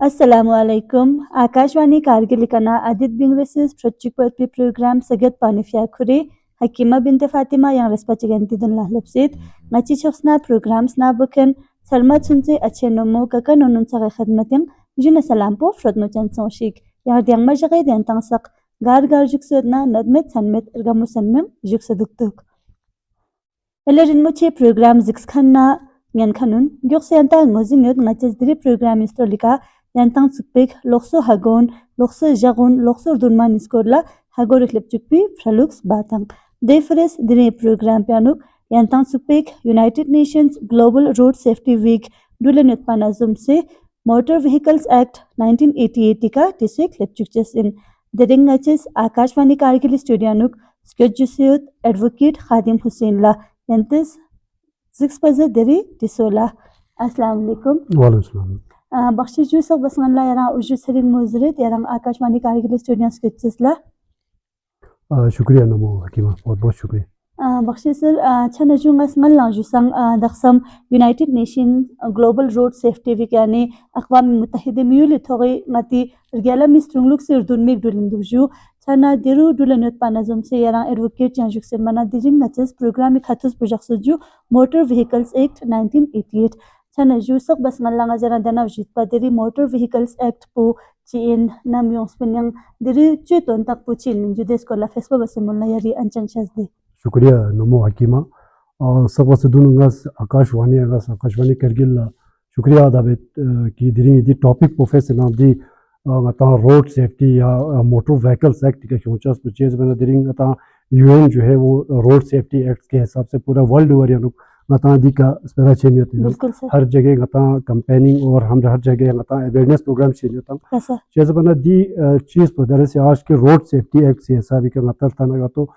अस्सलामुअलैकुम आकाशवाणी कारगिल कना Aadit बिंग्रेसिस प्रचिपति programme Sagat पानिफिया खुरे हकीमा बिनते Fatima yang respecti dun lahlapsit ngachi choksna programs na buken salma chunche ache nomo kaka nonun sa khadmatin jina salam po frodno chan soshik yar diang ma jage den tangsak gar gar juksudna nadmet sanmet ergamu sanmem juksaduktuk elerin moche program zikskhanna ngen khanun gyoksenta ngozingot ngachis diri program istolika yantang tsukpik lokso hagon lokso jagon lokso durman iskorla hagor klepchukpi fralux batang defres dine program pianuk yantang tsukpik United Nations Global Road Safety Week dulenut panazum se Motor Vehicles Act 1988 ka tise klepchukches in dering ngachis Akashwani Kargil studianuk sketjusut advocate Khadim Hussein la yantis 6 deri tisola Assalamu alaikum wa alaikum Bakshi जूसक बसंगला यारा उजु सरिंग मुजरित यारा Akashvani Kargil studios किचसला शुक्रिया नमो हकीमा बहुत बहुत शुक्रिया Bakshi sir छन जुंगा स्मल लाजुसंग दखसम United Nations global road safety week यानी अक़वाम मुत्तहिदा मियुल थोगी ngati rgela mistrungluk sir dunmik dulinduju छना दिरु दुलनत पानाजम से यारा एडवोकेट चांजुक से मना दिजिम नचस प्रोग्राम खातुस प्रोजेक्ट मोटर व्हीकल्स एक्ट 1988 छना जुसक बस मल्लांगा जरा दना उजित पदरी मोटर व्हीकल्स एक्ट पो चीन नामियों स्पिनिंग दिरी चेतन तक पो चीन जुदेस कोला फेसबुक बस मुल्ला यारी अंचन दे शुक्रिया नमो हकीमा सब वसदुनगस आकाशवाणी करगिल शुक्रिया अदाबे की दिरी दी टॉपिक प्रोफेसर नाम दी ngata रोड सेफ्टी या मोटर व्हीकल्स एक्ट के सोचस परचेज में दिरी ngata यूएन जो है वो रोड सेफ्टी एक्ट के हिसाब से पूरा वर्ल्ड ओवर यानी ngata दी का स्पेरा चेंज होती है हर जगह ngata कैंपेनिंग और हम हर जगह ngata अवेयरनेस प्रोग्राम चेंज होता है जैसे बना दी चीज पर दर से आज के रोड सेफ्टी एक्ट से हिसाब के ngata तना तो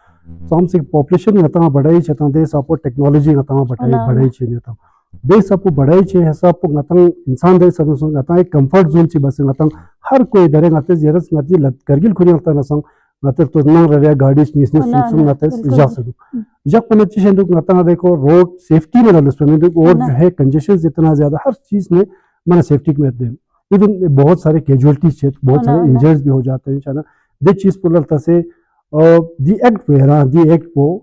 साम से पॉपुलेशन ngata बढ़ाई छता दे सापो टेक्नोलॉजी ngata बढ़ाई चेंज होता दे सबको बढ़ाई छे हिसाब को ngata इंसान दे सब ngata एक कंफर्ट जोन ची बस ngata हर कोई दरे ngata जरस ngati करगिल खुरी ngata नसंग ngata तो नंग रया गाड़ी स्निसने सुन ngata जा सकू जब पनची शेंदु ngata देखो रोड सेफ्टी में लसने और जो है कंजेशन इतना ज्यादा हर चीज में मैंने सेफ्टी में दे इवन बहुत सारे कैजुअलिटीज है बहुत सारे इंजर्स भी हो जाते हैं चना दे चीज पुलता से दी एक्ट पे रहा दी एक्ट को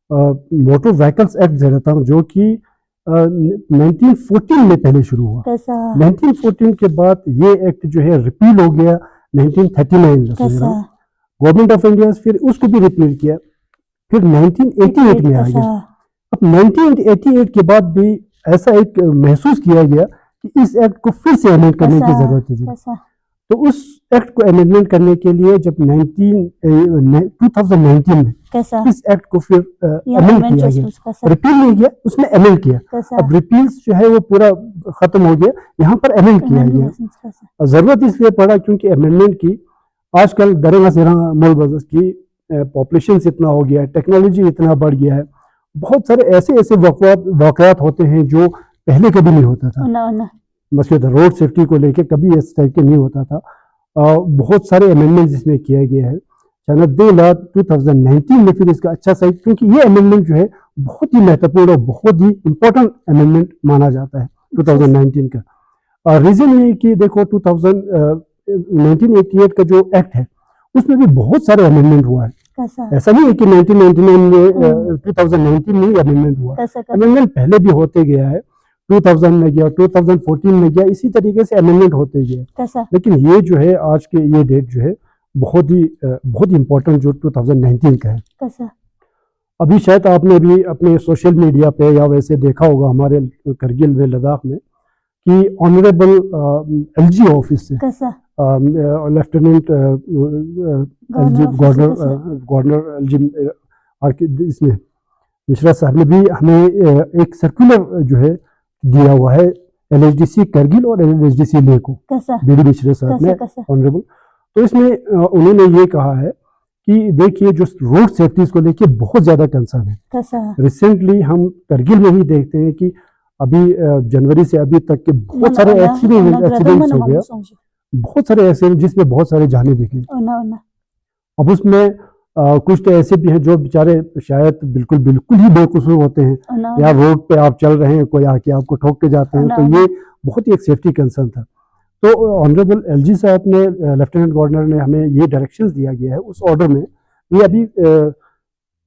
मोटर व्हीकल्स एक्ट जरता जो कि 1914 में पहले शुरू हुआ 1914 के बाद ये एक्ट जो है रिपील हो गया 1939 में गवर्नमेंट ऑफ इंडिया फिर उसको भी रिपील किया फिर 1988 में आ गया अब 1988 के बाद भी ऐसा एक महसूस किया गया कि इस एक्ट को फिर से अमेंड करने की जरूरत है तो उस एक्ट को अमेंडमेंट करने के लिए जब 2019 में इस एक्ट को फिर अमेंड किया गया रिपील नहीं किया उसमें अमेंड किया अब रिपील्स जो है वो पूरा खत्म हो गया यहाँ पर अमेंड किया गया जरूरत इसलिए पड़ा क्योंकि अमेंडमेंट की आजकल दरेगा सिरा मोल बजस की पॉपुलेशन इतना हो गया है टेक्नोलॉजी इतना बढ़ गया है बहुत सारे ऐसे वाकयात होते हैं जो पहले कभी नहीं होता था मसले रोड सेफ्टी को लेके कभी इस टाइप के नहीं होता था बहुत सारे अमेंडमेंट इसमें किया गया है शायद 2019 में फिर इसका अच्छा साइड क्योंकि ये अमेंडमेंट जो है बहुत ही महत्वपूर्ण और बहुत ही इम्पोर्टेंट अमेंडमेंट माना जाता है 2019 का रीजन ये कि देखो 1988 का जो एक्ट है उसमें भी बहुत सारे अमेंडमेंट हुआ है ऐसा नहीं है कि 1999 में 2019 में अमेंडमेंट हुआ अमेंडमेंट पहले भी होते गया है 2000 में गया 2014 में गया इसी तरीके से अमेंडमेंट होते गए लेकिन ये जो है आज के ये डेट जो है बहुत ही इम्पोर्टेंट जो 2019 का है अभी शायद आपने भी अपने सोशल मीडिया पे या वैसे देखा होगा हमारे करगिल में लद्दाख में कि ऑनरेबल एलजी ऑफिस से लेफ्टिनेंट गवर्नर एलजी इसमें मिश्रा साहब ने भी हमें एक सर्कुलर जो है दिया हुआ है एलएचडीसी करगिल और एलएचडीसी लेह को बीडी मिश्रा साहब ने ऑनरेबल तो इसमें उन्होंने ये कहा है कि देखिए जो रोड सेफ्टी को लेके बहुत ज्यादा कंसर्न है रिसेंटली हम करगिल में ही देखते हैं कि अभी जनवरी से अभी तक के बहुत सारे एक्सीडेंट्स हो गया बहुत सारे एक्सीडेंट जिसमें बहुत सारे जाने भी गए अब उसमें कुछ तो ऐसे भी हैं जो बेचारे शायद बिल्कुल ही बेकसूर होते हैं या रोड पे आप चल रहे हैं कोई आके आपको ठोक के जाते हैं तो ये बहुत ही एक सेफ्टी कंसर्न था तो ऑनरेबल एलजी साहब ने, लेफ्टिनेंट गवर्नर ने हमें ये डायरेक्शंस दिया गया है उस ऑर्डर में, ये अभी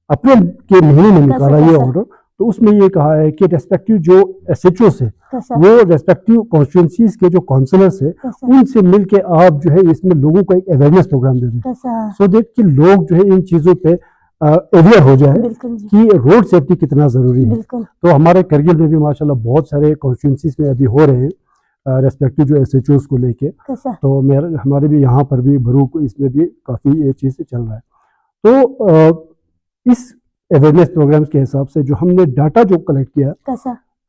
अप्रैल के महीने में निकाला ये ऑर्डर। तो उसमें ये कहा है कि रेस्पेक्टिव जो एसएचओ है वो रेस्पेक्टिव कॉन्स्टिट्यूंसीज के जो काउंसलर्स है उनसे मिलके आप जो है इसमें लोगों को एक अवेयरनेस प्रोग्राम दे दें, सो दैट कि लोग जो है इन चीजों पे अवेयर हो जाए कि रोड सेफ्टी कितना जरूरी है। तो हमारे करगिल में भी माशाल्लाह बहुत सारे कॉन्स्टिट्यूंसीज में अभी हो रहे हैं रेस्पेक्टिव जो एसएचओ को लेके। तो हमारे भी यहाँ पर भी भरूक इसमें भी काफी ये चीज चल रहा है। तो इस अवेयरनेस प्रोग्राम्स के हिसाब से जो हमने डाटा जो कलेक्ट किया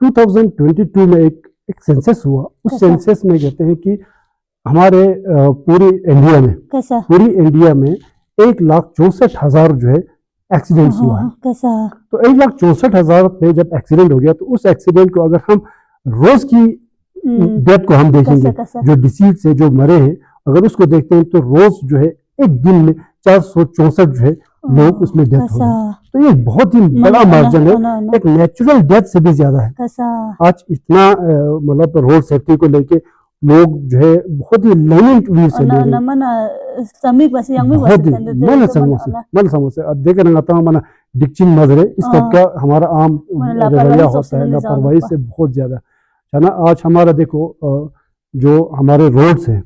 2022 में एक सेंसस हुआ, उस सेंसस में कहते हैं कि हमारे पूरी इंडिया में 1,64,000 जो है एक्सीडेंट्स हुआ है। तो 1,64,000 पे जब एक्सीडेंट हो गया तो उस एक्सीडेंट को अगर हम रोज की डेथ को हम देखेंगे, जो डिसीज से जो मरे हैं अगर उसको देखते हैं तो रोज जो है एक दिन में 464 जो है लोग उसमें डेथ हो गए। तो ये बहुत ही बड़ा मार्जिन है, एक नेचुरल डेथ से भी ज्यादा है। आज इतना मतलब रोड सेफ्टी को लेके लोग जो है बहुत ही लर्निंग व्यू से ले रहे हैं। अब देख रहे हैं डिक्चिंग मजरे इस टाइप का हमारा आम रवैया होता है, लापरवाही से बहुत ज्यादा है ना। आज हमारा देखो जो हमारे रोड्स हैं,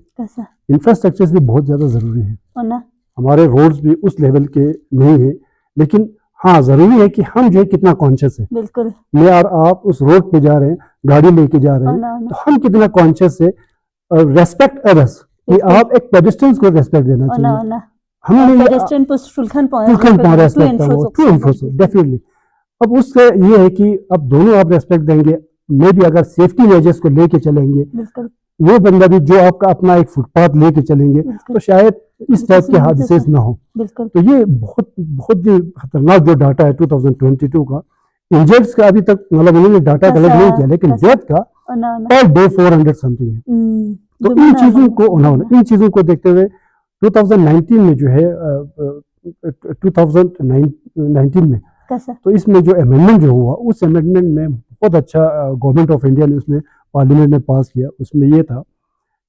इंफ्रास्ट्रक्चर भी बहुत ज्यादा जरूरी है। हमारे रोड्स भी उस लेवल के नहीं है, लेकिन हाँ जरूरी है कि हम जो है कितना कॉन्शियस है। बिल्कुल, मैं और आप उस रोड पे जा रहे हैं, गाड़ी लेके जा रहे हैं, तो हम कितना कॉन्शियस है। रेस्पेक्ट अदर्स, कि आप एक पेडेस्ट्रियंस को रेस्पेक्ट देना चाहिए। हमें डेफिनेटली। अब उससे ये है कि अब दोनों आप रेस्पेक्ट देंगे, मे भी अगर सेफ्टी मेजर्स को लेके चलेंगे, वो बंदा भी जो आपका अपना एक फुटपाथ लेके चलेंगे तो शायद इस टाइप के हादसे ना हो। तो ये बहुत बहुत ही खतरनाक जो डाटा है 2022 का, इंजर्ड्स का अभी तक मतलब उन्होंने डाटा कलेक्ट नहीं किया, लेकिन डेथ का पर डे 400 समथिंग है। तो इन चीजों को देखते हुए 2019 में जो है 2019 में तो इसमें जो अमेंडमेंट जो हुआ, उस अमेंडमेंट में बहुत अच्छा गवर्नमेंट ऑफ इंडिया ने उसमें पार्लियामेंट ने पास किया। उसमें ये था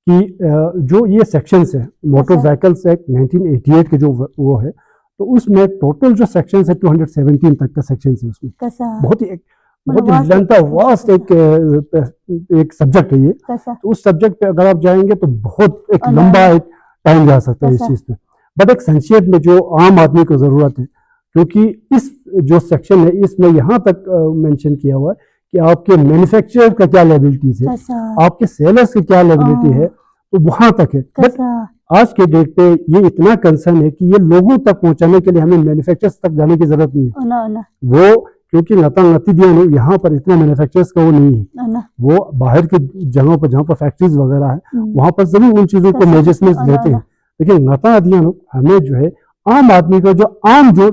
कि जो ये सेक्शंस है मोटर व्हीकल्स एक्ट 1988 के जो वो है, तो उसमें टोटल जो सेक्शंस है 217 तक का सेक्शंस है उसमें। बहुत ही लेंथ वास्ट एक सब्जेक्ट है ये। तो उस सब्जेक्ट पे अगर आप जाएंगे तो बहुत एक लंबा एक टाइम जा सकता है इस चीज पे। बट एक संक्षेप में जो आम आदमी को जरूरत है, क्योंकि इस जो सेक्शन है इसमें यहाँ तक मेंशन किया हुआ है कि आपके मैन्युफैक्चरर का क्या लायबिलिटीज है, आपके सेलर्स की क्या लायबिलिटी है, तो वहां तक है। बट आज के डेट पे ये इतना कंसर्न है कि ये लोगों तक पहुंचाने के लिए हमें मैन्युफैक्चरर्स तक जाने की जरूरत नहीं है। वो क्योंकि नती दिया यहाँ पर इतना मैन्युफैक्चरर्स का वो नहीं है, वो बाहर के जगहों पर जहाँ पर फैक्ट्रीज वगैरह है वहां पर जरूर उन चीजों को मेजर्स लेते हैं। लेकिन नता दिया हमें जो है आम आदमी का जो आम जो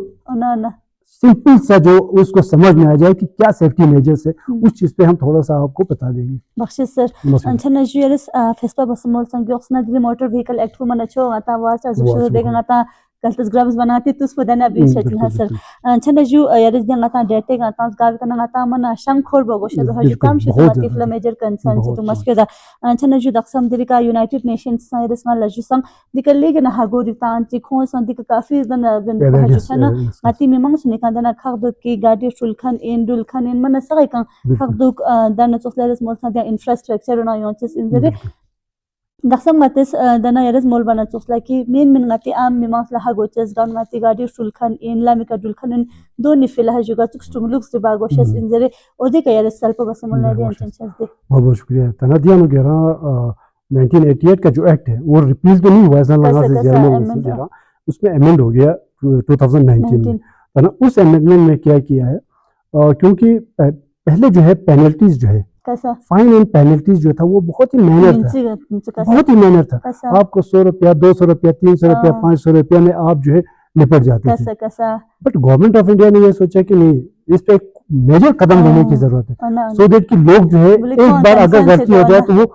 सिंपल सा जो उसको समझ में आ जाए कि क्या सेफ्टी मेजर्स है, उस चीज पे हम थोड़ा सा आपको बता देंगे। बख्शिश सर अंचना जुयरस फेस्पा बसमोल संग्योक्सना दिली मोटर व्हीकल एक्ट फुमन अच्छो आता वास अजुशो देगा आता गलत ग्राफ्स बनाती तुस पदना अभी शचल हसर अंचना जु यारिस देगा आता डेटे का आता गार करना आता मन शंग खोर बगोश तो हजु काम शितो मत फ्ला मेजर कंसर्न से तो मस्केदा अंचना जु दक्षम दिरिका यूनाइटेड नेशंस साइरस मा लजु संग दिकले के ना हागो रिता अंति खो संदिक काफी दन बन हजु छना मति मिमंग सुने कांदना खगदो की गाडी शुल्खन इन मन सगै का खगदो दन चोसलेस मोल सदा इंफ्रास्ट्रक्चर ना योंचस इंजरे दक्षम मतस दना यारस मोल बना चोसला की main ngati am mimangla hagoches gan ngati gadi sulkhan in lamika dulkhan do nifila hajuga चुक्सुम लुक्स दे बागोशस इंजरे ओदे का यारस सल्प बसमल ना दे चंचस दे। बहुत बहुत शुक्रिया। तनादिया में गेरा 1988 का जो एक्ट है वो रिपील तो नहीं हुआ, ऐसा लगा से जेल में उसमें अमेंड हो गया 2019 में। तना उस अमेंडमेंट में क्या किया है, क्योंकि पहले जो है पेनल्टीज जो है फाइन एंड पेनल्टीज जो था वो बहुत ही मेहनत था, आपको 100 रुपया 200 रुपया 300 रुपया 500 रुपया में आप जो है निपट जाते थे। बट गवर्नमेंट ऑफ इंडिया ने ये सोचा कि नहीं, इस पे एक मेजर कदम लेने की जरूरत है, सो दैट कि लोग जो है एक बार अगर गलती हो जाए तो वो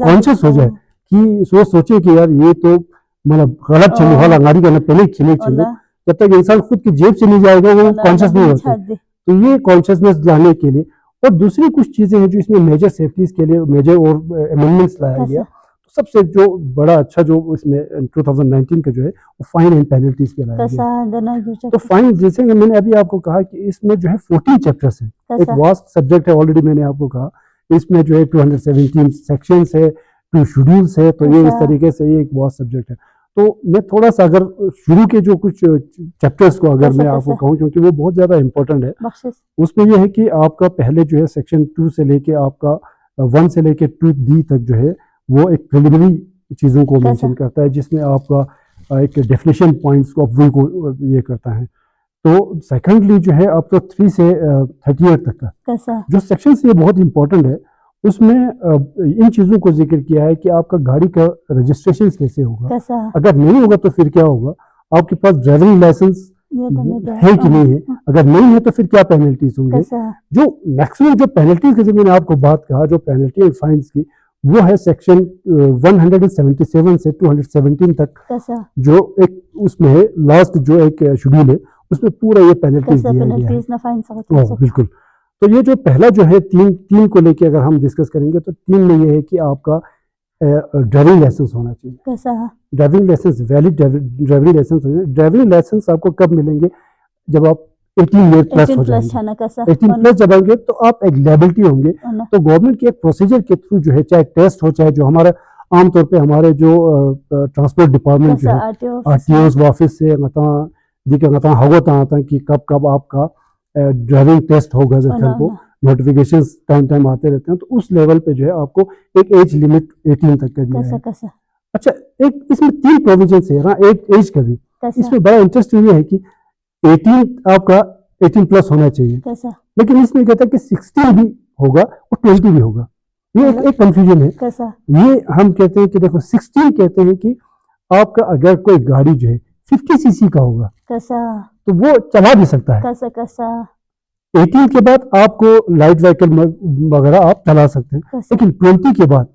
कॉन्शियस हो जाए कि वो सोचे कि यार ये तो मतलब गलत चलने वाला गाड़ी का पहले चले जब तक इंसान खुद की जेब से नहीं जाएगा वो कॉन्शियस नहीं होता। तो ये कॉन्शियसनेस लाने के लिए और दूसरी कुछ चीज़ें हैं जो इसमें मेजर सेफ्टीज़ के लिए मेजर और अमेंडमेंट्स लाया गया। तो सबसे जो बड़ा अच्छा जो इसमें 2019 का जो है वो फाइन एंड पेनल्टीज पे लाया गया। तो फाइन, जैसे मैंने अभी आपको कहा कि इसमें जो है 14 चैप्टर्स हैं, एक वास्ट सब्जेक्ट है, ऑलरेडी मैंने आपको कहा। इसमें जो है 217 सेक्शंस है, 2 शेड्यूल्स है, तो ये इस तरीके से ये एक वास्ट सब्जेक्ट है। तो मैं थोड़ा सा अगर शुरू के जो कुछ चैप्टर्स को अगर मैं आपको कहूँ, क्योंकि वो बहुत ज़्यादा इंपॉर्टेंट है, उसमें ये है कि आपका पहले जो है सेक्शन 2 से लेके आपका 1 से लेके 2D तक जो है वो एक प्रिलिमिनरी चीज़ों को मेंशन करता है, जिसमें आपका एक डेफिनेशन पॉइंट्स को अपनी को ये करता है। तो सेकेंडली जो है आपका 3 से 38 तक का जो सेक्शन ये बहुत इंपॉर्टेंट है, उसमें इन चीज़ों को जिक्र किया है कि आपका गाड़ी का रजिस्ट्रेशन कैसे होगा, अगर नहीं होगा तो फिर क्या होगा, आपके पास ड्राइविंग लाइसेंस है कि नहीं है, अगर नहीं है तो फिर क्या पेनल्टीज होंगे। जो मैक्सिमम जो पेनल्टीज की जो मैंने आपको बात कहा, जो पेनल्टी एंड फाइन्स की, वो है सेक्शन 177 से 217 तक, जो एक उसमें है लास्ट जो एक शेड्यूल है, उसमें पूरा ये पेनल्टीज दिया गया है। बिल्कुल। तो ये जो पहला जो है तीन को लेके अगर हम डिस्कस करेंगे, तो 3 में ये है कि आपका ड्राइविंग लाइसेंस होना चाहिए। Driving licence, valid driving licence होना चाहिए। ड्राइविंग लाइसेंस आपको कब मिलेंगे, जब आप 18 ईयर प्लस हो जाएंगे। 18 प्लस जब आएंगे तो आप एक लायबिलिटी होंगे। तो गवर्नमेंट के एक प्रोसीजर के थ्रू जो है, चाहे टेस्ट हो, चाहे जो हमारा आमतौर पे हमारे जो ट्रांसपोर्ट डिपार्टमेंट जो है, आरटीओ ऑफिस से हगोता कि कब आपका ड्राइविंग टेस्ट होगा, जब को नोटिफिकेशंस टाइम आते रहते हैं, तो उस लेवल पे जो है आपको एक एज लिमिट 18 तक का दिया है। अच्छा, एक इसमें 3 प्रोविजन है ना, एक एज का भी। इसमें बड़ा इंटरेस्ट ये है कि 18 आपका 18 प्लस होना चाहिए, लेकिन इसमें कहता है कि 16 भी होगा और 20 भी होगा। ये एक कंफ्यूजन है। ये हम कहते हैं कि देखो 16 कहते हैं कि आपका अगर कोई गाड़ी जो है 50 सीसी का होगा तो वो चला भी सकता है। 18 के बाद आपको लाइट व्हीकल वगैरह आप चला सकते हैं, लेकिन 20 के बाद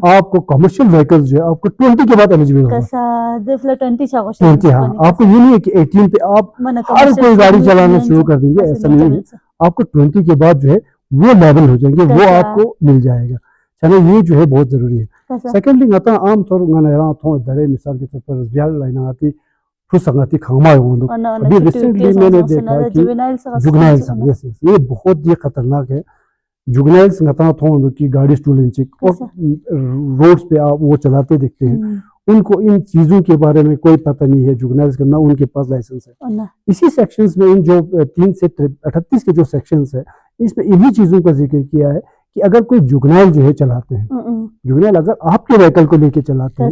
आपको कमर्शियल व्हीकल जो है आपको 20 के बाद एलिजिबल होगा। 20 हाँ, आपको ये नहीं है कि 18 पे आप हर कोई गाड़ी चलाना शुरू कर देंगे, ऐसा नहीं है। आपको 20 के बाद जो है वो लेवल हो जाएंगे, वो आपको मिल जाएगा। चलो, ये जो है बहुत जरूरी है। सेकेंडली आता आमतौर दरे मिसाल के तौर पर रिजल्ट लाइन आती संगति खामा है। अभी रिसेंटली मैंने देखा कि जुगनाइल संग, ये बहुत ही खतरनाक है। जुगनाइल संगता थों की गाड़ी स्टूलें और रोड्स पे आप वो चलाते दिखते हैं, उनको इन चीजों के बारे में कोई पता नहीं है। जुगनाइल्स करना उनके पास लाइसेंस है। इसी सेक्शंस में इन जो 3 से 38 के जो सेक्शंस है, इसमें इन्हीं चीजों का जिक्र किया है कि अगर कोई जुगनाइल जो है चलाते हैं, जुगनाइल अगर आपके व्हीकल को लेके चलाते हैं,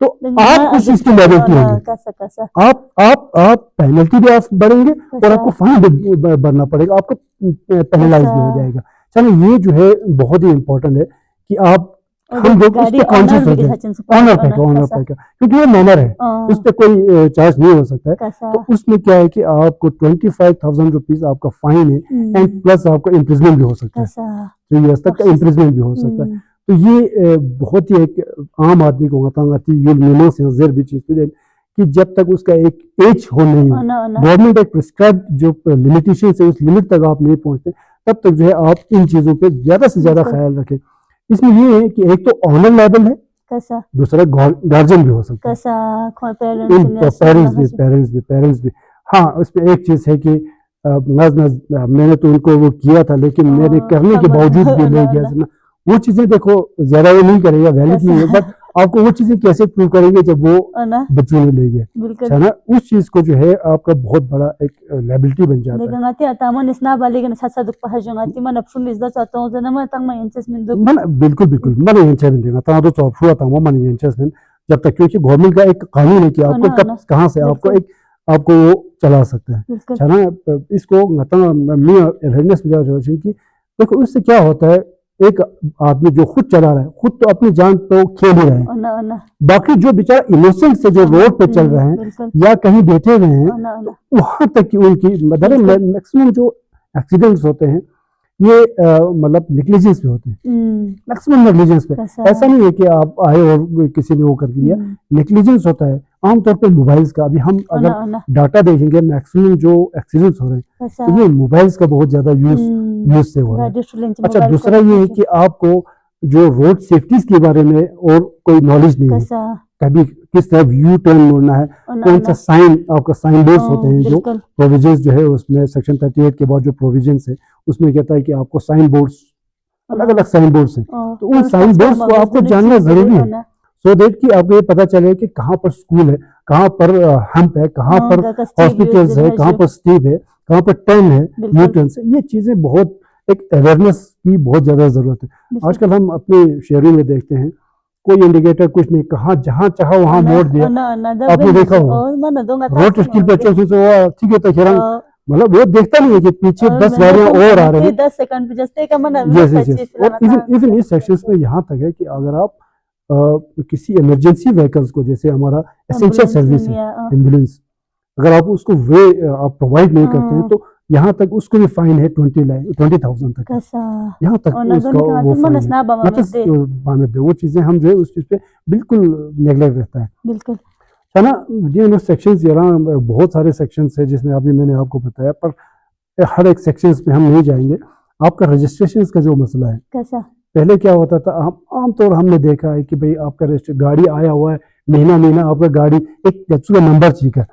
तो आप उस चीज की लायबिलिटी होगी। आप पेनल्टी भी आप बढ़ेंगे और आपको फाइन भी भरना पड़ेगा, आपको पेनलाइज भी हो जाएगा। चलो, ये जो है बहुत ही इंपॉर्टेंट है कि आप हम लोग उस पर कॉन्शियस हो जाए। ऑनर पे का क्योंकि वो मैनर है, उस पर कोई चार्ज नहीं हो सकता है। तो उसमें क्या है कि आपको 25,000 रुपीज आपका फाइन है, एंड प्लस आपको इम्प्रिजमेंट भी हो सकता है, 3 इयर्स तक का इम्प्रिजमेंट भी हो सकता है। तो ये बहुत ही एक आम आदमी को भी चीज कि जब तक उसका एक एज हो नहीं हो, गवर्नमेंट एक प्रिस्क्राइब जो लिमिटेशन है उस लिमिट तक आप नहीं पहुंचते, तब तक जो है आप इन चीजों पे ज्यादा से ज्यादा ख्याल रखें। इसमें ये है कि एक तो ऑनर लेवल है, दूसरा गार्जियन भी हो सकता है, पेरेंट्स भी। हाँ, उसमें एक चीज है कि मैंने तो उनको वो किया था, लेकिन मेरे करने के बावजूद भी ले गया। वो चीजें देखो ज्यादा वो नहीं करेगा, वैलिड नहीं है, बट आपको वो चीजें कैसे प्रूव करेंगे जब वो बच्चों में ले गए, है ना। उस चीज को जो है आपका बहुत बड़ा एक लायबिलिटी बन जाता है। बिल्कुल बिल्कुल मन जब तक, क्योंकि गवर्नमेंट का एक कानून है कि आपको कब कहाँ से आपको वो चला सकता है ना। इसको अवेयरनेस की देखो, उससे क्या होता है, एक आदमी जो खुद चला रहा है, खुद तो अपनी जान तो खेल ही रहे हैं, बाकी जो बेचारा इनोसेंट से जो रोड पे चल रहे हैं या कहीं बैठे हुए हैं, तो वहां तक की उनकी मैक्सिमम जो एक्सीडेंट्स होते हैं ये मतलब नेग्लिजेंस पे होते हैं, मैक्सिमम नेग्लिजेंस पे। ऐसा नहीं है कि आप आए और किसी ने वो कर दिया, नेग्लिजेंस होता है। आमतौर पे मोबाइल्स का, अभी हम अगर ona डाटा देखेंगे मैक्सिमम जो एक्सीडेंट्स हो रहे हैं kasa तो ये मोबाइल्स का बहुत ज्यादा यूज से हो रहा है। अच्छा, दूसरा ये है कि आपको जो रोड सेफ्टीज के बारे में और कोई नॉलेज नहीं है, kasa कभी किस तरह यू टर्न मोड़ना है, कौन सा साइन, आपका साइन बोर्ड्स होते हैं जो बिल्कुल प्रोविजंस जो है उसमें सेक्शन 38 के बाद जो प्रोविजंस है उसमें कहता है कि आपको साइन बोर्ड्स, अलग अलग साइन बोर्ड्स हैं, तो उन साइन बोर्ड्स को आपको जानना जरूरी है, सो दैट कि आपको ये पता चले कि कहाँ पर स्कूल है, कहाँ पर हम्प है, कहाँ पर हॉस्पिटल्स है, कहाँ पर स्टीप है, कहाँ पर टर्न है, यू टर्न है। ये चीजें बहुत एक अवेयरनेस की बहुत ज्यादा जरूरत है। आजकल हम अपने शहरों में देखते हैं कोई इंडिकेटर कुछ नहीं, कहाँ जहाँ चाहा वहाँ मोड़ दिया, आपने देखा होगा रोड स्किल पे ठीक है तो खैर मतलब वो देखता नहीं है कि पीछे 10 गाड़ियां और आ रही है, 10 सेकंड पे जस्ते का मन यस यस यस। और इवन इस सेक्शंस में यहाँ तक है कि अगर आप किसी इमरजेंसी व्हीकल्स को, जैसे हमारा एसेंशियल सर्विस है एम्बुलेंस, अगर आप उसको वे आप प्रोवाइड नहीं करते हैं तो यहाँ तक उसको भी फाइन है 20,000 तक, यहाँ तक उसका वो फाइन है। वो चीजें हम जो है उस चीज पे बिल्कुल नेग्लेक्ट रहता है, बिल्कुल है ना। ये सेक्शंस यहाँ बहुत सारे सेक्शंस है जिसमें अभी मैंने आपको बताया, पर हर एक सेक्शंस पे हम नहीं जाएंगे। आपका रजिस्ट्रेशन का जो मसला है, कैसा पहले क्या होता था, आमतौर हमने देखा है कि भाई आपका गाड़ी आया हुआ है, महीना महीना आपका गाड़ी एक नंबर ठीक है,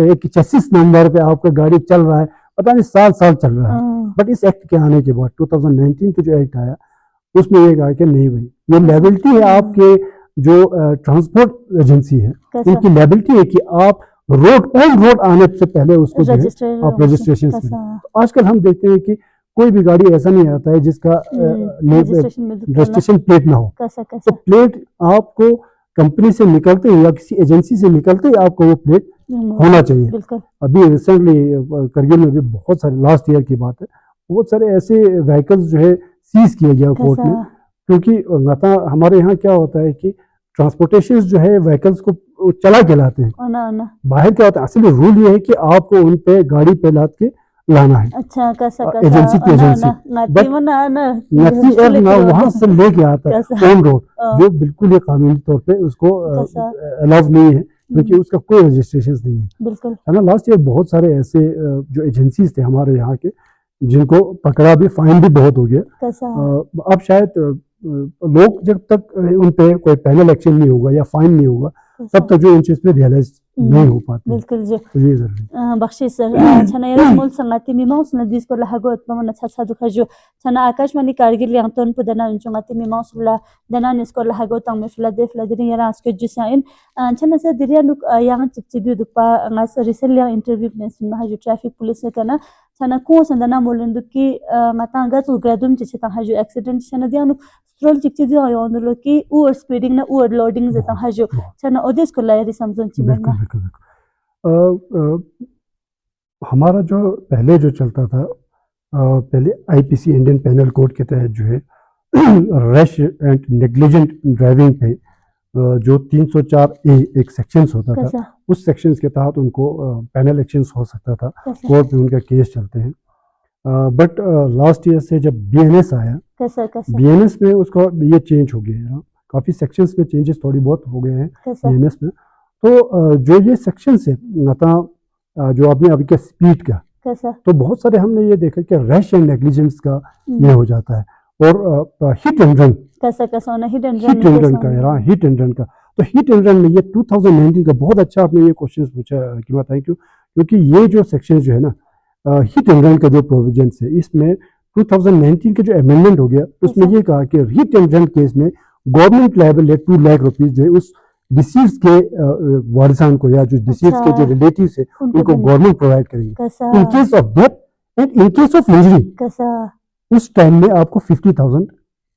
एक चेसिस नंबर पे आपका गाड़ी चल रहा है, पता नहीं साल चल रहा है। बट इस एक्ट के आने के बाद 2019 का जो एक्ट आया उसमें ये कहा कि नहीं भाई, ये लेबिलिटी है आपके जो ट्रांसपोर्ट एजेंसी है, इनकी लेबिलिटी है कि आप ऑन रोड आने से पहले उसको जो है आप रजिस्ट्रेशन करें। आजकल हम देखते हैं कि कोई भी गाड़ी ऐसा नहीं आता है जिसका रजिस्ट्रेशन प्लेट ना हो, तो प्लेट आपको कंपनी से निकलते हैं या किसी एजेंसी से निकलते ही आपको वो प्लेट होना चाहिए। अभी रिसेंटली करगिल में भी बहुत सारे, लास्ट ईयर की बात है, बहुत सारे ऐसे व्हीकल्स जो है सीज किए गया कोर्ट में, क्योंकि हमारे यहाँ क्या होता है कि ट्रांसपोर्टेशन जो है व्हीकल्स को चला के लाते हैं, बाहर क्या होता है, असली रूल ये है कि आपको उन पे गाड़ी पे लाद के लाना है, अच्छा एजेंसी की एजेंसी, वहां से लेके आता है ऑन रोड, जो बिल्कुल ये कानूनी तौर पे उसको अलाउ नहीं है, क्योंकि उसका कोई रजिस्ट्रेशन नहीं है, बिल्कुल है ना। लास्ट ईयर बहुत सारे ऐसे जो एजेंसीज थे हमारे यहाँ के जिनको पकड़ा भी, फाइन भी बहुत हो गया। अब शायद लोग जब तक उन पे कोई पैनल एक्शन नहीं होगा या फाइन नहीं होगा तब तक जो इन चीज पे रियलाइज नहीं हो पाते। बिल्कुल जी, तो ये जरूरी बख्शिश सर छना यार मोल संगति मिमाउस नदीस को लहागो तमन छसा दुखजो छना आकाशवाणी कारगिल यांतन पुदना संगति मिमाउस ला दना निस्को लहागो तंग में फ्लदे यार आस्के जुसाइन छना से दिरिया नुक yang चिकचिदु दुपा ngas रिसेंटली इंटरव्यू में सुन हाजु ट्रैफिक पुलिस ने कना छना को संदना मोलेंदु की मातांगा सु ग्रेडुम चिता हाजु एक्सीडेंट छना दियानु स्ट्रोल चिकचिदु आयोंदलो की ओवर स्पीडिंग ना ओवर लोडिंग जता हाजु छना ओदेस को लायरी समझन चिमना। हमारा जो पहले जो चलता था, पहले आईपीसी इंडियन पेनल कोड के तहत जो है रैश एंड नेग्लिजेंट ड्राइविंग पे जो 304A एक सेक्शंस होता था, उस सेक्शंस के तहत उनको पैनल एक्शंस हो सकता था, कोर्ट में उनका केस चलते हैं। बट लास्ट ईयर से जब बीएनएस आया, बीएनएस में उसका ये चेंज हो गया है, काफ़ी सेक्शंस में चेंजेस थोड़ी बहुत हो गए हैं बीएनएस में। तो जो ये सेक्शंस है जो अभी के स्पीड का, तो बहुत सारे हमने ये देखा कि रैश एंड नेग्लिजेंस का ये हो जाता है, और हिट एंड रन का तो हिट एंड रन में ये 2019 का बहुत अच्छा आपने ये क्वेश्चन पूछा कि बताएं क्यों, क्योंकि ये जो सेक्शन जो है ना हिट एंड रन का जो प्रोविजन है, इसमें 2019 का जो अमेंडमेंट हो गया उसमें ये कहा कि हिट एंड रन केस में गवर्नमेंट लायबल है 2 लाख रुपीज जो है उस डिसीज के वारिसान को या जो डिसीज के जो रिलेटिव्स है उनको गवर्नमेंट प्रोवाइड करेंगे in case of death and in case of injury. उस टाइम में आपको 50,000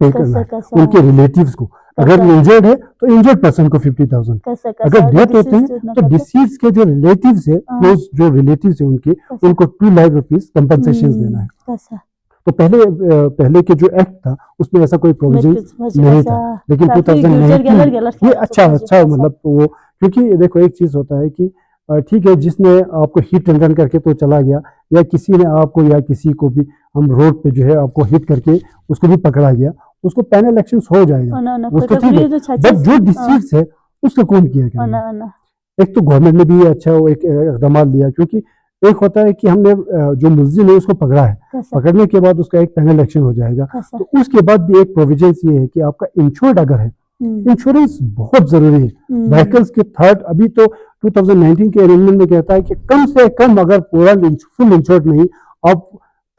पे करना है उनके रिलेटिव्स को, अगर इंजर्ड है तो इंजर्ड पर्सन को 50,000, अगर डेथ होते हैं तो डिसीज के जो रिलेटिव्स है, जो रिलेटिव्स है उनको 2 लाख रुपीज कंपनसेशन देना है। तो पहले के जो एक्ट था उसमें ऐसा कोई प्रोविजन नहीं था, लेकिन 2019 ये अच्छा मतलब वो, क्योंकि देखो एक चीज होता है कि ठीक है जिसने आपको हिट एंड रन करके तो चला गया, या किसी ने आपको या किसी को भी हम रोड पे जो है आपको हिट करके उसको भी पकड़ा गया, उसको पैनल एक्शन हो जाएगा, उसको ठीक है। बट जो डिसीज है उसका कौन किया अना करेगा? अना एक तो गवर्नमेंट ने भी ये अच्छा वो एक इकदाम लिया, क्योंकि एक होता है कि हमने जो मुलजिम है उसको पकड़ा है, कैसा पकड़ने के बाद उसका एक पैनल एक्शन हो जाएगा, कैसा तो उसके बाद भी एक प्रोविजन ये है कि आपका इंश्योर्ड अगर है, इंश्योरेंस बहुत जरूरी है व्हीकल्स के थर्ड। अभी तो 2019 के अरेंजमेंट में कहता है कि कम से कम अगर पूरा फुल इंश्योर्ड नहीं, आप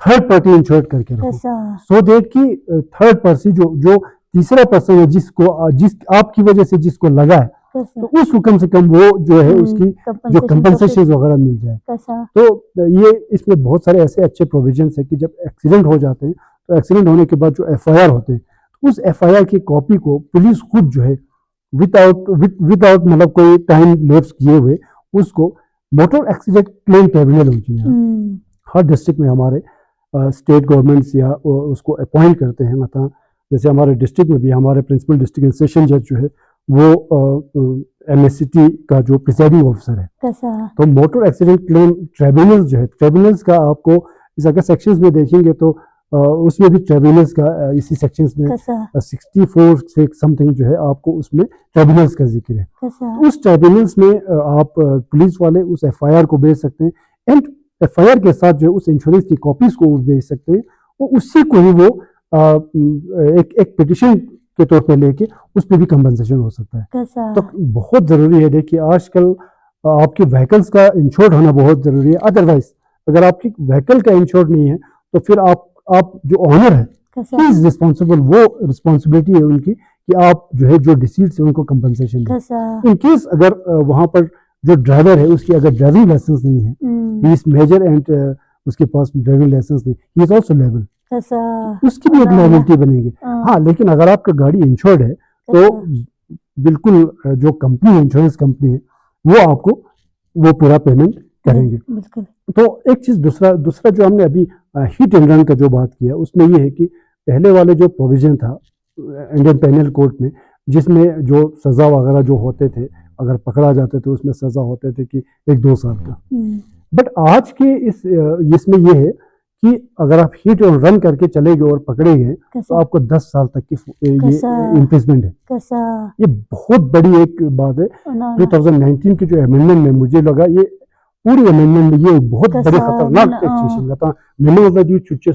थर्ड पार्टी इंश्योर्ड करके रखो, कैसा सो देट कि थर्ड पर्सन जो तीसरा पर्सन है जिस आपकी वजह से जिसको लगा है, कैसा तो उस कम से कम वो जो है उसकी जो कंपनसेशन वगैरह मिल जाए। कैसा तो ये इसमें बहुत सारे ऐसे अच्छे प्रोविजंस है कि जब एक्सीडेंट हो जाते हैं तो एक्सीडेंट होने के बाद जो एफआईआर होते हैं, तो उस एफआईआर की कॉपी को पुलिस खुद जो है विदाउट मतलब कोई टाइम लेप्स किए हुए उसको मोटर एक्सीडेंट क्लेम ट्रिब्यूनल होती है हर डिस्ट्रिक्ट में, हमारे स्टेट गवर्नमेंट्स या उसको अपॉइंट करते हैं। मतलब जैसे हमारे डिस्ट्रिक्ट में भी हमारे प्रिंसिपल डिस्ट्रिक्ट सेशन जज जो है वो एमएससीटी का जो प्रिसाइडिंग ऑफिसर है। कैसा तो मोटर एक्सीडेंट क्लेम ट्रिब्यूनल्स जो है, ट्रिब्यूनल्स का आपको इस अगर सेक्शंस में देखेंगे तो उसमें भी ट्रिब्यूनल्स का इसी सेक्शंस में कैसा 64 से समथिंग जो है आपको उसमें ट्रिब्यूनल्स का जिक्र है। कैसा उस ट्रिब्यूनल्स में आप पुलिस वाले उस एफआईआर को भेज सकते हैं, एंड एफआईआर के साथ जो है उस इंश्योरेंस की कॉपीज को भेज सकते हैं, और उसी को ही वो एक पिटिशन के तौर पे लेके उस पर भी कंपनसेशन हो सकता है। कैसा तो बहुत ज़रूरी है, देखिए आजकल आपके व्हीकल्स का इंश्योर्ड होना बहुत ज़रूरी है। अदरवाइज अगर आपकी व्हीकल का इंश्योर्ड नहीं है तो फिर आप जो ऑनर है कैसा ही इज रिस्पॉन्सिबल, वो रिस्पॉन्सिबिलिटी है उनकी कि आप जो है जो डिसीट्स है उनको कंपनसेशन दें। कैसा इन केस अगर वहाँ पर जो ड्राइवर है उसकी अगर ड्राइविंग लाइसेंस नहीं है, ही इज मेजर एंड उसके पास ड्राइविंग लाइसेंस नहीं, ही इज ऑल्सो लेबल, कैसा उसकी भी एक लायबिलिटी बनेगी। हाँ, लेकिन अगर आपका गाड़ी इंश्योर्ड है तो बिल्कुल जो कंपनी इंश्योरेंस कंपनी है वो आपको वो पूरा पेमेंट करेंगे। बिल्कुल तो एक चीज दूसरा जो हमने अभी हिट एंड रन का जो बात किया उसमें ये है कि पहले वाले जो प्रोविजन था इंडियन पेनल कोड में, जिसमें जो सजा वगैरह जो होते थे अगर पकड़ा जाते थे उसमें सजा होते थे कि 1-2 साल का, बट आज के इसमें ये है कि अगर आप हिट और रन करके चले गए और पकड़े गए तो आपको 10 साल तक की ये इम्प्रिजमेंट है। कैसा ये बहुत बड़ी एक बात है। 2019 की जो अमेंडमेंट में मुझे लगा ये पूरी अमेंडमेंट में ये बहुत बड़ी खतरनाक सिचुएशन था। मैंने मतलब ये चुच्चे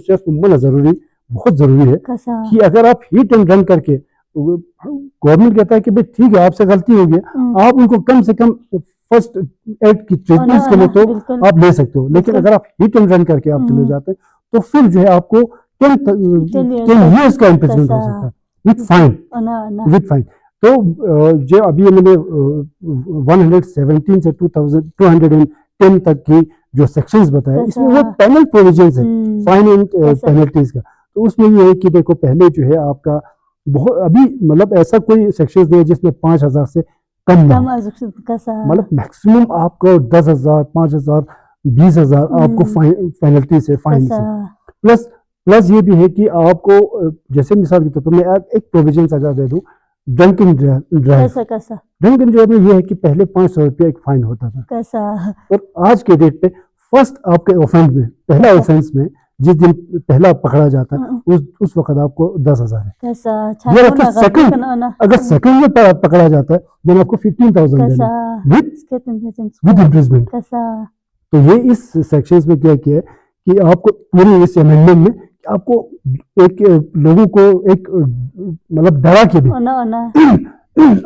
जरूरी बहुत जरूरी है कि अगर आप हिट एंड रन करके, गवर्नमेंट कहता है कि भाई ठीक है आपसे गलती हो गई, आप उनको कम से कम फर्स्ट एड की ट्रीटमेंट्स के लिए तो आप ले सकते हो, लेकिन अगर आप हिट एंड रन करके आप चले जाते हैं तो फिर जो है आपको 10 years का इम्प्रिजमेंट हो सकता है विद फाइन। तो जो अभी मैंने 117 से 210 तक की जो सेक्शंस बताया इसमें वो पेनल प्रोविजंस है, फाइन एंड पेनल्टीज का। तो उसमें ये है कि देखो पहले जो है आपका बहुत अभी मतलब ऐसा कोई सेक्शंस नहीं है जिसमें 5,000 से कम ना, मतलब मैक्सिमम आपको 10,000, 5,000, 20,000 आपको पेनल्टी से फाइन से प्लस ये भी है कि आपको जैसे मिसाल के तौर पर मैं एक प्रोविजन अगर दे दूं, ड्रंक एंड ड्राइव में ये है कि पहले 500 रुपया एक फाइन होता था कैसा, और आज के डेट पे फर्स्ट आपके ऑफेंस में पहला ऑफेंस में जिस दिन पहला पकड़ा जाता है उस वक्त आपको 10,000 है। कैसा अगर सेकंड में पकड़ा जाता है देन आपको 15,000 विद इम्प्रिजमेंट। तो ये इस सेक्शंस में क्या किया है कि आपको पूरी इस अमेंडमेंट में आपको एक लोगों को एक मतलब डरा के भी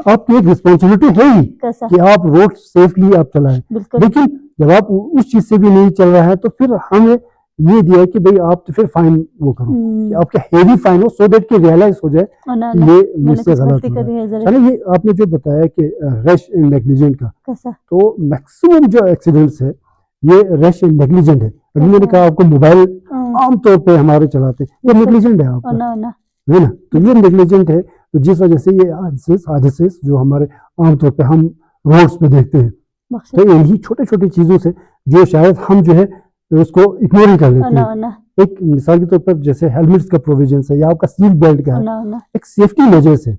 आपकी एक रिस्पॉन्सिबिलिटी है ही कि आप रोड सेफली आप चलाएं, लेकिन जब आप उस चीज से भी नहीं चल रहा है तो फिर हमें ये दिया है कि भाई आप तो फिर फाइन वो करो कि आपका हेवी फाइन हो, सो दैट कि रियलाइज हो जाए कि ये मुझसे गलत हो रहा है। ये आपने जो बताया कि रश एंड नेग्लिजेंट का, तो मैक्सिमम जो एक्सीडेंट्स है ये रश एंड नेग्लिजेंट है। अभी मैंने कहा आपको मोबाइल आमतौर पे हमारे चलाते ये नेग्लिजेंट है आपका, है ना, तो ये नेग्लिजेंट है। तो जिस वजह से ये हादसे जो हमारे आमतौर पे हम रोड्स पे देखते हैं, तो यही छोटी छोटी चीजों से जो शायद हम जो है उसको इग्नोर ही कर देते हैं। एक मिसाल के तौर पर जैसे हेलमेट्स का प्रोविजन है या आपका सीट बेल्ट का है, एक सेफ्टी मेजर्स है।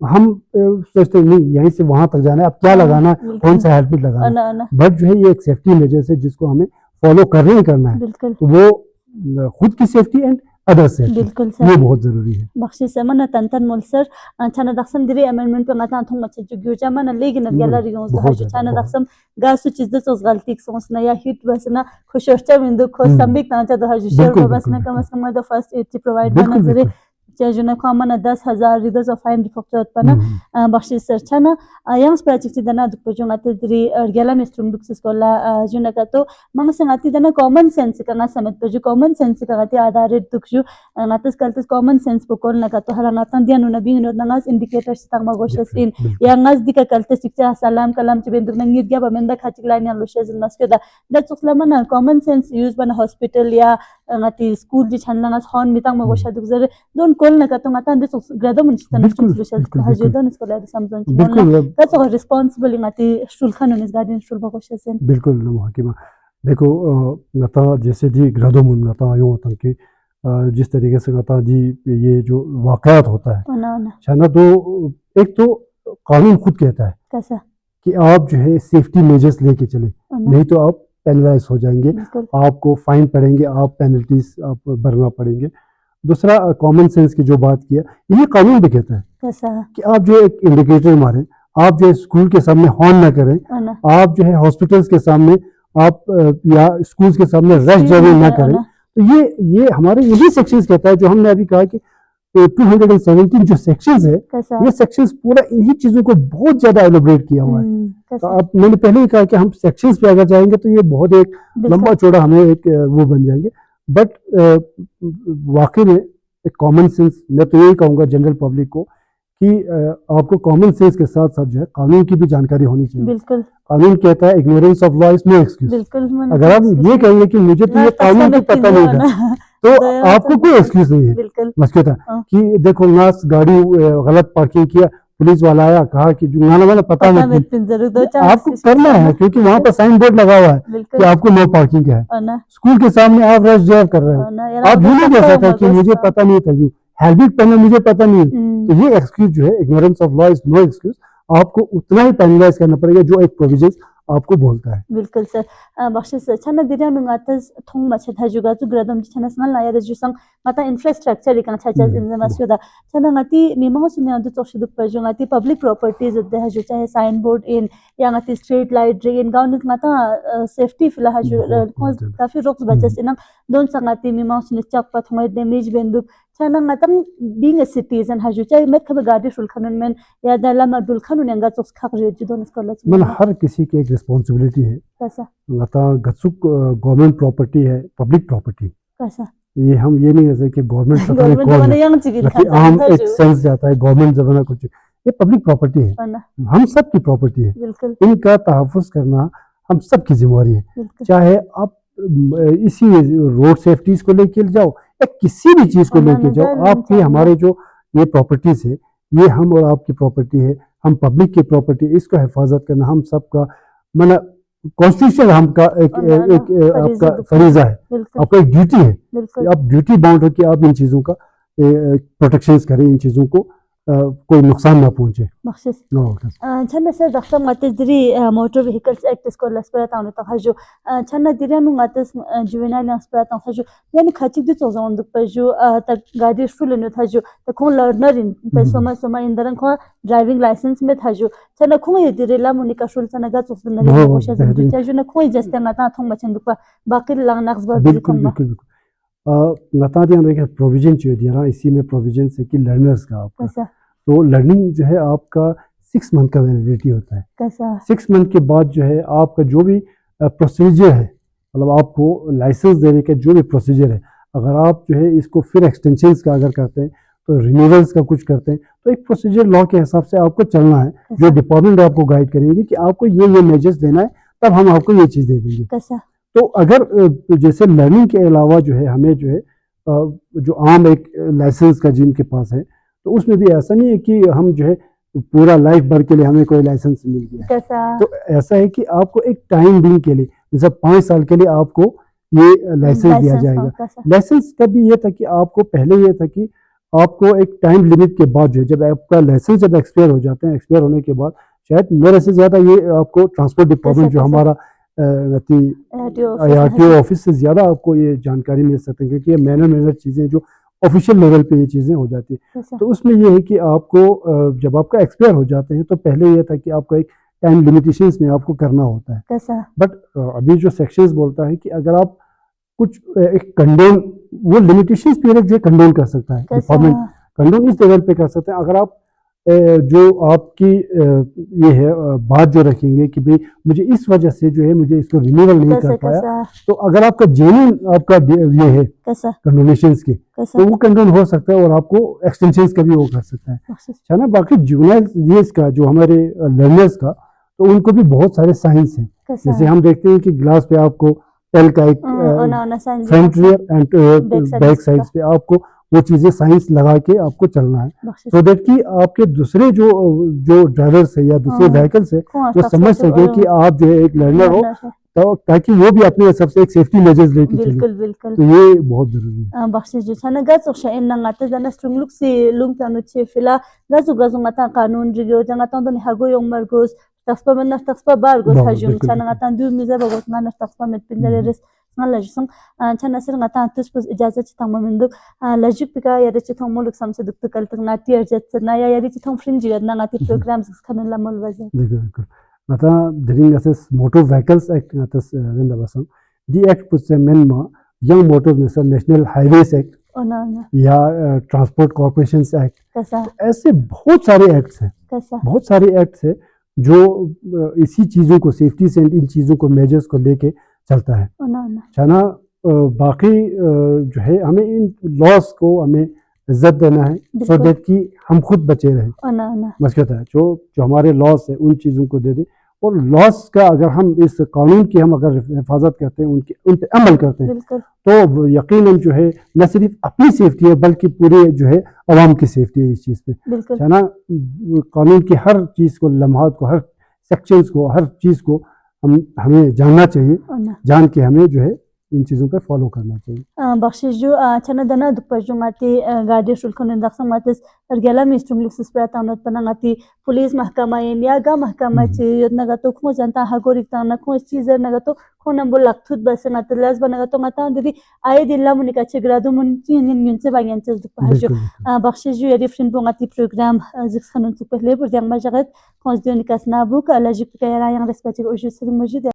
हम सोचते हैं नहीं यहीं से वहां तक जाना है, अब क्या लगाना, कौन सा हेलमेट लगाना, बट जो है ये एक सेफ्टी मेजर्स है जिसको हमें फॉलो करना ही करना है। तो वो खुद की सेफ्टी एंड अदर सेफ्टी, बिल्कुल ये सर बहुत ज़रूरी है। बख्शिश मन तंतन मुल सर छाना दक्षम दिरे अमेंडमेंट पे ngata थोंग मचे जो गिरजा मन लेकिन गैलरी गो बहुत हजु ज़्यादा, छाना बहुत। दक्षम गासु चीज दस गलती सोचना या हिट बसना खुशोश्चा बिंदु खो संबिक ना तो हजु शेयर बिल्कुल हो बिल्कुल बसना कम बिल्कुल से come the first aid provide बना बिल्कुल जरे बिल्कुल। जजुना खामना 10,000 रिदस ऑफ फाइन रिफॉक्ट उत्पन्न बख्शिश सर छाना यंग्स प्राचिक दना दुख जो ngate diri gela nistrum दुख सिस्कोला जुना का तो मंग संगति दना कॉमन सेंस का समेत पे जो कॉमन सेंस का गति आधारित दुख जो ngatas kaltas common sense pokol na kato halangatan dian una bing no nangas indicators tang magoshes in yangas dika kaltas sikcha salam kalam chibenduk nangit gya bamenda khachik line ya lushes in maskeda that suklama na common sense use ban hospital ya ngati school ji chanlangas hon mitang magosha dukzer don kol na kato ngatan de grado mun stan lushes hajudon skola samzon chmona that's all responsible ngati shul khanunis guardian shul magoshes in बिल्कुल हकीमा देखो ngata जैसे जी grado मुन ngata यूं होता कि जिस तरीके से ngata जी ये जो वाकयात होता है शाना तो एक तो कानून खुद कहता है कैसा कि आप जो है सेफ्टी मेजर्स लेके चले, नहीं तो आप पेनलाइज हो जाएंगे, आपको फाइन पड़ेंगे, आप पेनल्टीज आप भरना पड़ेंगे। दूसरा कॉमन सेंस की जो बात किया ये कानून भी कहता है कैसा कि आप जो एक इंडिकेटर मारें, आप जो है स्कूल के सामने हॉर्न ना करें, आप जो है हॉस्पिटल्स के सामने आप या स्कूल्स के सामने रश ड्राइविंग ना करें। तो ये हमारे यही सेक्शंस कहता है जो हमने अभी कहा कि 217 जो सेक्शंस है ये सेक्शंस पूरा इन्हीं चीजों को बहुत ज्यादा एलोबरेट किया हुआ है। तो अब मैंने पहले ही कहा कि हम सेक्शंस पे अगर जाएंगे तो ये बहुत एक लंबा चौड़ा हमें एक वो बन जाएंगे, बट वाकई में एक कॉमन सेंस मैं तो यही कहूँगा जनरल पब्लिक को कि आपको कॉमन सेंस के साथ साथ जो है कानून की भी जानकारी होनी चाहिए। बिल्कुल कानून कहता है ignorance of law is no excuse. अगर आप ये कहेंगे कि मुझे तो ये कानून भी पता नहीं था तो आपको कोई एक्सक्यूज नहीं है। बस कहता कि देखो ना गाड़ी गलत पार्किंग किया, पुलिस वाला आया कहा कि जुर्माना वाला पता नहीं, आपको करना है क्योंकि वहाँ पर साइन बोर्ड लगा हुआ है कि आपको नो पार्किंग का है। स्कूल के सामने आप रश ड्राइव कर रहे हो, आप ये नहीं कह सकते कि मुझे पता नहीं था, हेलमेट पहना मुझे पता नहीं। तो ये एक्सक्यूज जो है ignorance of law is no excuse, आपको उतना ही पेनलाइज करना पड़ेगा जो एक प्रोविजन आपको बोलता है। बिल्कुल सर बख्शिश सर छना दिरा नुंगातस थोंग मछे थाजुगा जु ग्रदम छना स्मल लाया द जुसंग माता इंफ्रास्ट्रक्चर इकन छाचा इन द मस्योदा छना ngati मिमो सुने अद चोक सुदुक पर जो ngati पब्लिक प्रॉपर्टीज द हजु चाहे साइन बोर्ड इन या ngati street light in gown माता सेफ्टी फिला हजु काफी रोक्स बचस इन दोन संगति मिमो सुने चक प थोंग डैमेज बेंदु छना ngata बीइंग अ सिटीजन हजु चाहे met खब गाडी शुल खनन में या दला मदुल खनुन nga चोक खक रे जु दोन स्कॉलर मन हर किसी की एक रिस्पांसिबिलिटी है। कैसा ngata गसुक गवर्नमेंट प्रॉपर्टी है, पब्लिक प्रॉपर्टी कैसा ये हम ये नहीं कह सकते कि गवर्नमेंट पता नहीं कौन है, आम एक सेंस जाता है गवर्नमेंट जमाना कुछ, ये पब्लिक प्रॉपर्टी है, हम सब की प्रॉपर्टी है, इनका तहफ़्फ़ुज़ करना हम सब की जिम्मेवारी है। चाहे आप इसी रोड सेफ्टीज को लेके जाओ या किसी भी चीज को लेके जाओ, आपके हमारे जो ये प्रॉपर्टीज है ये हम और आपकी प्रॉपर्टी है, हम पब्लिक की प्रॉपर्टी, इसको हिफाजत करना हम सबका मतलब कॉन्स्टिट्यूशन हमका एक आपका फरीजा है, आपका एक ड्यूटी है। आप ड्यूटी बाउंड हो कि आप इन चीज़ों का प्रोटेक्शन करें, इन चीज़ों को कोई नुकसान ना पहुंचे। छन्ना सर रक्षा माते दिरी मोटर व्हीकल्स एक्ट इसको लस्परा ताउन तक हजो छन्ना दिरा नु माते जुवेनाइल लस्परा ताउन हजो यानी खचिक दि चोजाउन दुक पजो तक गाडी फुल न थजो त खो लर्नर इन त सोमा इंदरन खो ड्राइविंग लाइसेंस में थजो छन्ना खो ये दिरे ला मुनिका शुल छन्ना गा चोस न रे ओशा जु न खो जस्ते ngata थोंग मछन दुक बाकी लांग नक्स बर बिल्कुल ngata दिया देखिए प्रोविजन चाहिए दिया इसी में प्रोविजन है कि लर्नर्स का आपका तो लर्निंग जो है आपका 6 मंथ का वैलिडिटी होता है। कैसा 6 मंथ के बाद जो है आपका जो भी प्रोसीजर है, मतलब आपको लाइसेंस देने के जो भी प्रोसीजर है, अगर आप जो है इसको फिर एक्सटेंशन का अगर करते हैं तो रिन्यूअल्स का कुछ करते हैं तो एक प्रोसीजर लॉ के हिसाब से आपको चलना है, जो डिपार्टमेंट आपको गाइड करेंगे कि आपको ये मेजर्स लेना है, तब हम आपको ये चीज़ दे देंगे। कैसा तो अगर जैसे लर्निंग के अलावा जो है हमें जो है जो आम एक लाइसेंस का जिनके पास है तो उसमें भी ऐसा नहीं है कि हम जो है पूरा लाइफ भर के लिए हमें कोई लाइसेंस मिल गया। तो ऐसा है कि आपको एक टाइम बिंग के लिए जैसे 5 साल के लिए आपको ये लाइसेंस दिया जाएगा। लाइसेंस का भी ये था कि आपको पहले ये था कि आपको एक टाइम लिमिट के बाद जो है जब आपका लाइसेंस जब एक्सपायर हो जाते हैं, एक्सपायर होने के बाद शायद मेरे से ज़्यादा ये आपको ट्रांसपोर्ट डिपार्टमेंट जो हमारा आरटीओ ऑफिस से ज़्यादा आपको ये जानकारी मिल सकती है, क्योंकि ये मैनर चीज़ें जो ऑफिशियल लेवल पे ये चीज़ें हो जाती है। कैसा तो उसमें ये है कि आपको जब आपका एक्सपायर हो जाते हैं तो पहले ये था कि आपको एक टाइम लिमिटेशंस में आपको करना होता है, कैसा बट अभी जो सेक्शंस बोलता है कि अगर आप कुछ एक कंडोन, वो लिमिटेशंस पीरियड जो कंडोन कर सकता है, कैसा डिपार्टमेंट कंडोन इस लेवल पे कर सकते हैं। अगर आप जो आपकी ये है बात जो रखेंगे कि भाई मुझे इस वजह से जो है मुझे इसको रिन्यूअल नहीं कैसा कर पाया, कैसा तो अगर आपका जेन्युइन आपका ये है कैसा कंडोनेशंस की, कैसा तो वो कंडोन हो सकता है और आपको एक्सटेंशंस का भी वो कर सकता है। बख्शिश है ना। बाकी जुवेनाइल ये इसका जो हमारे लर्नर्स का, तो उनको भी बहुत सारे साइंस हैं। कैसा जैसे हम देखते हैं कि ग्लास पे आपको टेल का एक ओना ओना sign front rear end back back side sides पे आपको वो चीज़ें साइंस लगा के आपको चलना है, बख्शिश सो दैट कि आपके दूसरे जो जो ड्राइवर्स है या दूसरे व्हीकल्स है कौन वो समझ सके कि आप जो है एक लर्नर हो, तो ताकि वो भी अपने हिसाब से एक सेफ्टी मेजर्स लेके चले। बिल्कुल बिल्कुल तो ये बहुत जरूरी है। बख्शिश जो छना गज ओक्षा इन ngata jana strungluk si lungtanu che fila gazu gazu ngata kanun rigyo janga tong don hago yong margos takspa men takspa bargos बहुत hajum बिल्कुल छना ngata du miza bagot ngana takspa met pindare res ngala jisung छना sir ngata tus pus ijazat chitang maminduk lajuk pika yare chitang muluk samse duk tukal tak ngati arjat na ya yare chitang frinji na ngati programs khanan lamol waje बिल्कुल ngata during assess motor vehicles act ngata wenda basam the act puts a men ma young motors में national highways act ओना या transport corporation act, कैसा ऐसे बहुत सारे acts हैं, कैसा बहुत सारे एक्ट्स हैं जो इसी चीज़ों को, सेफ्टी से इन चीज़ों को, मेजर्स को लेके चलता है। ओना ओना छाना बाकी जो है हमें इन लॉस को हमें इज्जत देना है, सो बिल्कुल दैट कि हम खुद बचे रहें। ओना ओना मशक्क़त है जो जो हमारे लॉस है उन चीज़ों को दे दें, और लॉस का अगर हम इस कानून की हम अगर हिफाजत करते हैं, उनकी उन पर अमल करते हैं, बिल्कुल तो यकीनन जो है न सिर्फ अपनी सेफ्टी है बल्कि पूरे जो है आवाम की सेफ्टी है इस चीज़ पे। बिल्कुल है ना। कानून की हर चीज़ को, लम्हात को, हर सेक्शंस को, हर चीज़ को हमें जानना चाहिए, ओना जान के हमें जो है इन चीज़ों पे फॉलो करना चाहिए। बख्शिश जो छना दना दुख पर जो माती गाड़ी शुल्कन दक्सा मातिस अर्गेला मिस्ट्रुम लुक्स स्प्रेता नोट पनांगाती पुलिस महकमा या गा महकमा ची योजना गतो खो जनता हागोरिक ताना खो चीजर नगतो खो नंबर लखथुत बस ngatelas banagato ngata didi ay dilla munika chegradu mun yin se bayan ches dup hajo बिल्कुल बख्शिश जो रिफ्रेंट बंगाती प्रोग्राम जिक्स खनन सुपहले पर जंग मजगत खौज दियोनिकास नाबुक अलजिक कयरा yang respective ojo sir mujid